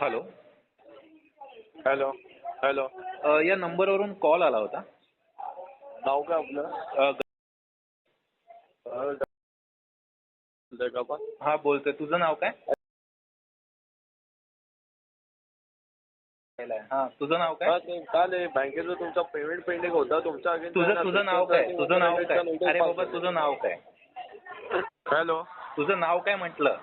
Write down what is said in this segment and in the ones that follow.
Hello. Hello hello. या नंबरवरून call आला होता. नाव काय आपलं? का पण हा बोलतोय. तुझं नाव काय? हा तुझं नाव काय? ते काल बँकेचं तुमचा पेमेंट पेंडिंग होता तुमच्या तुझं नाव काय? तुझं नाव काय? अरे बाबा तुझं नाव काय? हॅलो. तुझं नाव काय म्हटलं?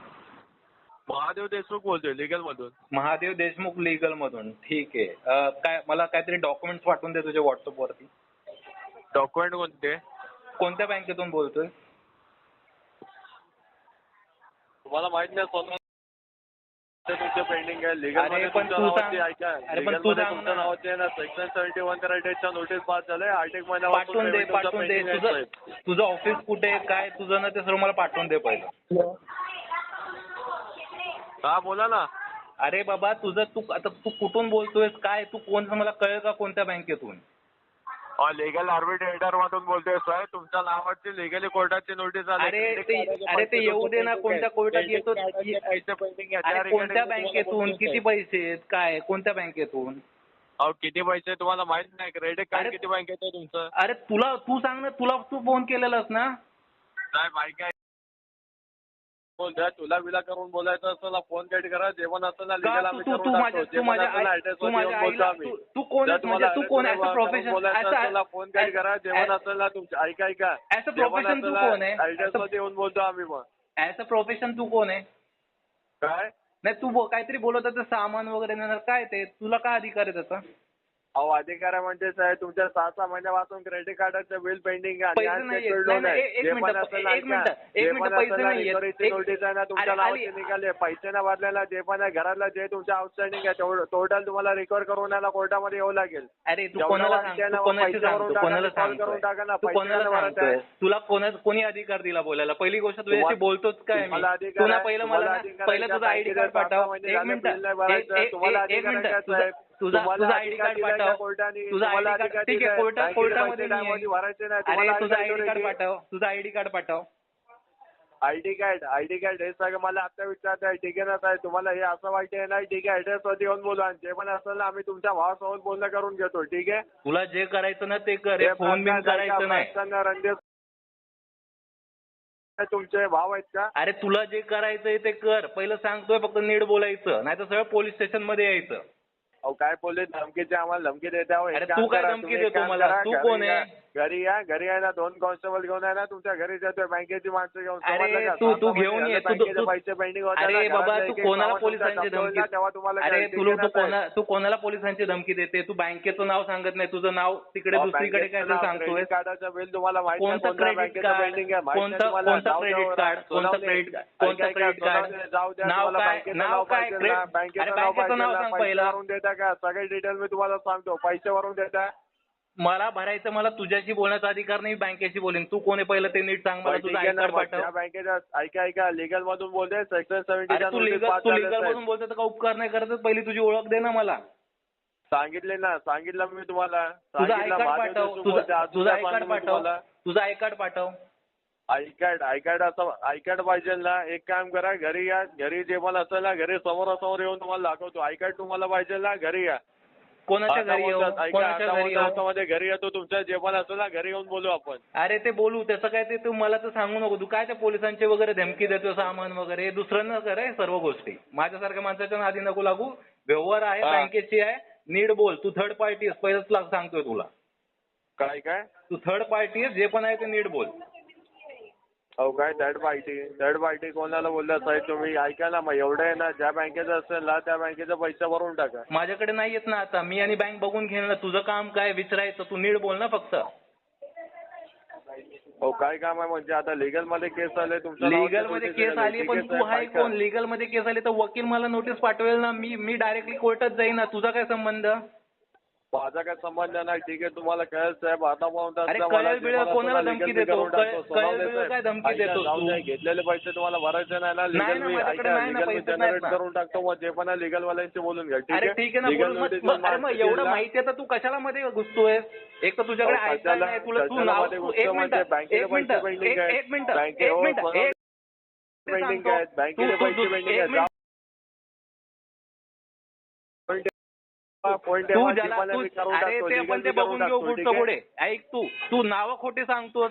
महादेव देशमुख बोलतोय लिगल मधून. महादेव देशमुख लिगल मधून. ठीक आहे. काय मला काहीतरी डॉक्युमेंट्स पाठवून दे तुझ्या व्हॉट्सअप वरती. डॉक्युमेंट कोणते? कोणत्या बँकेतून बोलतोय? तुम्हाला माहित नाही स्वतः तुमचं पेंडिंग आहे लिगल मध्ये. पण तू सांग. ऐका, अरे पण लिगल तू मध्ये सांग तुमच्या ना. नावाचे आहे ना सेक्शन 71 करायच्या नोटीस पास झालंय. आर्टिक महिना पाठवून दे. तुझं ऑफिस कुठे आहे काय तुझं ना ते सर्व मला पाठवून दे पहिलं. हा बोला ना. अरे बाबा तू कुठून बोलतोयस काय तू कोण मला कळेल का कोणत्या बँकेतून? लिगल आर्बिट्रेटर मधून बोलतोय साहेब. तुमच्या नावाची लिगली कोर्टाची नोटीस आली. अरे ते येऊ दे ना. कोणत्या कोर्टात येतो? कोणत्या बँकेतून? किती पैसे आहेत काय? कोणत्या बँकेतून? अहो किती पैसे तुम्हाला माहित नाही? क्रेडिट कार्ड किती बँकेत आहे तुमचं? अरे तू सांग ना. तू फोन केलेलास ना साहेब ऐका. बोल द्या. तुला विला करून बोलायचं असेल फोन कट करा. जेवण असेल ना लिगल आम्ही करून टाकतो. तू माझ्या आईला तू कोण म्हणजे तू कोण as a profession phone cut करा. जेवण असेल ना तुमचं ऐका. ऍज अ प्रोफेशन तू कोण आहे? ऍड्रेस मध्ये येऊन बोलतो आम्ही. मग ऍज अ प्रोफेशन तू कोण आहे? काय नाही तू काहीतरी बोलत होता सामान वगैरे नेणार काय ते तुला काय अधिकार आहे त्याचा? अहो अधिकार म्हणजे साहेब तुमच्या 6 महिन्यापासून क्रेडिट कार्डाचं बिल पेंडिंग आहे. पैसे नाही. एक मिनिट पैसे नाही. नोटीस आहे ना तुमच्या नावाचे निघाले. पैसे ना भरलेला जे पण आहे घरातला जे तुमच्या आउटस्टँडिंग आहे टोटल तुम्हाला रिकव्हर करून याला कोर्टामध्ये येऊ लागेल. अरे तू कोणाला सांगतोय? तुला कोणी अधिकार दिला बोलायला? पहिली गोष्ट तुझ्याशी बोलतोच काय मी? तुला पहिलं तुझं आयडी कार्ड पाठव. एक मिनिट तुझा आयडी कार्ड पाठव. तुझा आयडी कार्ड ठीक आहे कोर्टामध्ये अरे तुझा आयडी कार्ड पाठव. तुझा आयडी कार्ड पाठव. आयडी कार्ड हे सगळं मला आता विचारत आहे. ठीक आहे ना साहेब तुम्हाला हे असं वाटत आहे ना? ठीक आहे ऍड्रेस वरती येऊन बोलू आणि जे पण असेल ना आम्ही तुमच्या भावासोबत बोलणं करून घेतो. ठीक आहे. तुला जे करायचं ना ते कर. फोन बिन करायचं नाही. रणदेव तुमचे भाव आहेत का? अरे तुला जे करायचंय ते कर. पहिलं सांगतोय फक्त नीट बोलायचं नाही तर सगळं पोलीस स्टेशन मध्ये यायचं. अहो काय पोलीस धमकीचे आम्हाला धमकी देता? तू काय धमकी देतो मला? तू कोण आहे? घरी आहे ना 2 कॉन्स्टेबल घेऊन आहे ना तुमच्या घरी जातोय बँकेची माणसं घेऊन. अरे तू घेऊन ये. पैसे पेंडिंग होते. अरे बाबा तू कोणाला पोलिसांची धमकी? तेव्हा तुम्हाला अरे तू कोणाला पोलिसांची धमकी देते? तू बँकेचं नाव सांगत नाही. तुझं नाव तिकडे दुसरीकडे काय सांगतोय? कार्डाचं बिल तुम्हाला माहिती कोणतं क्रेडिट कार्ड? कोणतं क्रेडिट कार्ड? कोणतं क्रेडिट कार्ड? नाव काय? बँकेचं नाव सांग पहिला. देता का? सगळे डिटेल मी तुम्हाला सांगतो. पैसे भरून देता? मला भरायचं. मला तुझ्याशी बोलण्याचा अधिकार नाही. बँकेशी बोलेन. तू कोण आहे पहिलं ते नीट सांग मला. तुझं आय कार्ड पाठव. बँकेच्या ऐका लिगल मधून बोलते सेक्शन 70. तू लिगल मधून बोलतो तर का उपकार नाही करत? पहिली तुझी ओळख दे ना मला. सांगितलं मी तुम्हाला. तुझं आय कार्ड पाठव. तुझं आय कार्ड पाठव. तुझं आय कार्ड पाठव. आय कार्ड पाहिजे ना? एक काम करा घरी या. घरी जे पण असेल ना घरी समोरासमोर येऊन तुम्हाला दाखवतो. आय कार्ड तुम्हाला पाहिजे ना? घरी या. कोणाच्या घरी येऊ? घरी येतो तुमच्या जे पण असेल ना घरी येऊन बोलू आपण. अरे ते बोलू त्याचं काय ते तू मला तर सांगू नको. तू काय त्या पोलिसांचे वगैरे धमकी देतो सामान वगैरे दुसरं न करे सर्व गोष्टी. माझ्यासारख्या माणसाच्या नादी नको लागू. व्यवहार आहे बँकेची आहे. नीट बोल. तू थर्ड पार्टी आहेस पहिलंच सांगतोय तुला. काय तू थर्ड पार्टी आहेस. जे पण आहे ते नीट बोल. अहो काय थर्ड पार्टी कोणाला बोलला साहेब तुम्ही? ऐका ना मग एवढं आहे ना ज्या बँकेचं असेल ना त्या बँकेचे पैसे भरून टाका. माझ्याकडे नाही येत ना आता. मी आणि बँक बघून घेणार. तुझं काम काय विचारायचं? तू नीट बोल ना फक्त. हो काय काम आहे म्हणजे? आता लिगल मध्ये केस आले तुमच्या. लिगल मध्ये केस आली पण तू आहे कोण? लिगल मध्ये केस आली तर वकील मला नोटीस पाठवेल ना. मी डायरेक्टली कोर्टात जाईन ना. तुझा काय संबंध? माझा काय संबंध नाही. ठीक आहे तुम्हाला कळेल साहेब. आता कोणाला धमकी देतो? काय धमकी देतो? घेतलेले पैसे तुम्हाला भरायचे नाही ना? लिगल जनरेट करून टाकतो. मग जे पण लिगल वाल्यांशी बोलून घ्या. ठीक आहे ना. मग एवढं माहिती आहे तर तू कशाला मध्ये घुसतोय? एक तर तुझ्याकडे ऐकायला नाही. तुला तू नाव एक मिनिट पॉईंट तू ज्याला अरे ते पण ते बघून घेऊ पुढचं पुढे. ऐक तू नावं खोटी सांगतोस.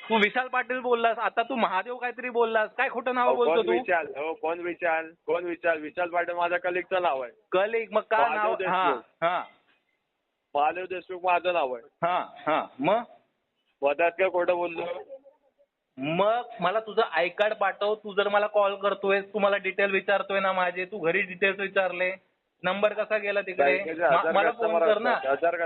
तू विशाल पाटील बोललास, आता तू महादेव काहीतरी बोललास. काय खोटं नाव बोलतो तू? कोण विशाल? विशाल पाटील माझ्या कलिगचं नाव आहे. कलिग मग काय नाव? हा महादेव देशमुख माझं नाव आहे. हा मग वदात काय खोटं बोललो? मग मला तुझं आय कार्ड पाठव. तू जर मला कॉल करतोय, तू मला डिटेल विचारतोय ना माझे, तू घरी डिटेल्स विचारले, नंबर कसा गेला तिकडे मला फोन कर ना. कन्सर्न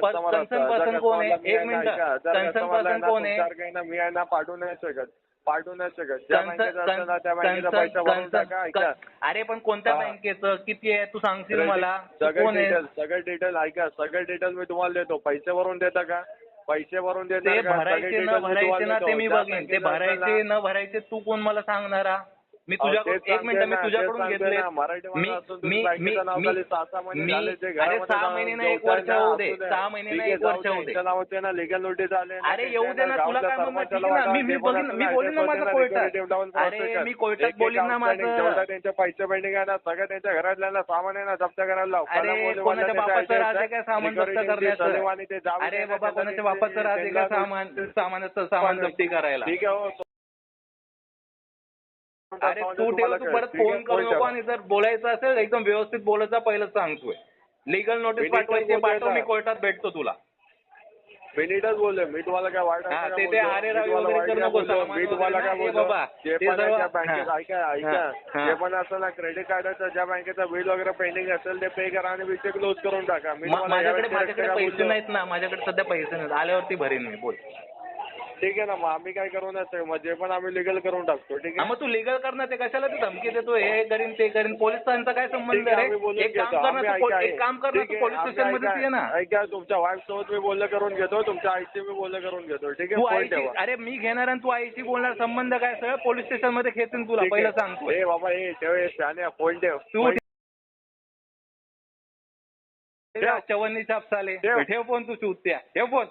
पर्सन कोण आहे? एक मिनिट, कन्सर्न पर्सन कोण आहे? मी आहे ना पाठवू नाही शकत. ज्या बँकेचं असेल ना त्या बँकेचा पैसा भरून टाका. अरे पण कोणत्या बँकेचं किती आहे तू सांगशील मला? सगळे डिटेल ऐका. सगळे डिटेल मी तुम्हाला देतो. पैसे भरून देता का? पैसे भरून देता ते का? भरायचे न भरायचे ना ते मी बघेन. ते भरायचे न भरायचे तू कोण मला सांगणारा? मी तुझ्याकडून एक मिनिट मी तुझ्याकडून घेतले. अरे 6 महिने ना 1 वर्ष होऊ दे. 6 महिने ना 1 वर्ष होऊ दे. लिगल नोटीस आले. अरे येऊ दे ना. तुला काय म्हणणं? ठीक आहे ना. मी बोलीन ना माझं कोर्टात. अरे मी कोर्टात बोलीन ना माझं. त्यांचे पैसे पेंडिंग आहे ना सगळं त्यांच्या घरातल्या सामान आहे ना जप्त करायला लाव. अरे कोणाच्या बापाचं राज आहे का सामान जप्त करण्याचं? अरे बाबा कोणाच्या बापाचं राज आहे का सामान जप्ती करायला? ठीक आहे. अरे तू ठेव. तू परत फोन करू नको. आणि जर बोलायचं असेल एकदम व्यवस्थित बोलत जा. पहिलंच सांगतोय. लिगल नोटीस पाठवायची पाठव. मी कोर्टात भेटतो तुला. मिनिटच बोलले मी तुम्हाला काय वाईट ते अरे राव वगैरे करू नको. मी तुम्हाला काय बोलतो बाबा जे पण बँकेत ऐका जे पण असेल ना क्रेडिट कार्डाचं ज्या बँकेचं बिल वगैरे पेंडिंग असेल ते पे करा आणि विषय क्लोज करून टाका. माझ्याकडे पैसे नाहीत ना. माझ्याकडे सध्या पैसे नाहीत. आल्यावरती भरीन मी. बोल. ठीक आहे ना. मग आम्ही काय करू नसतं मग जे पण आम्ही लिगल करून टाकतो. ठीक आहे. मग तू लिगल करणार ते कशाला तू धमकी देतो? हे करीन ते करीन. पोलिसांचा काय संबंध रे? एक काम कर ना तू पोलीस स्टेशन मध्ये ये ना. ऐका तुमच्या वाईफ सोबत मी बोलणं करून घेतो. तुमच्या आईशी मी बोलणं करून घेतो. ठीक तू आहे. आईशी अरे मी घेणार आणि तू आईशी बोलणार. संबंध काय? सगळं पोलीस स्टेशन मध्ये खेचून तुला पहिलं सांगतो. ए बाबा हे ठेव. शाने फोन ठेव. तू चवन्नी छाप चाले. ठेव फोन. तू शूट त्या ठेव फोन.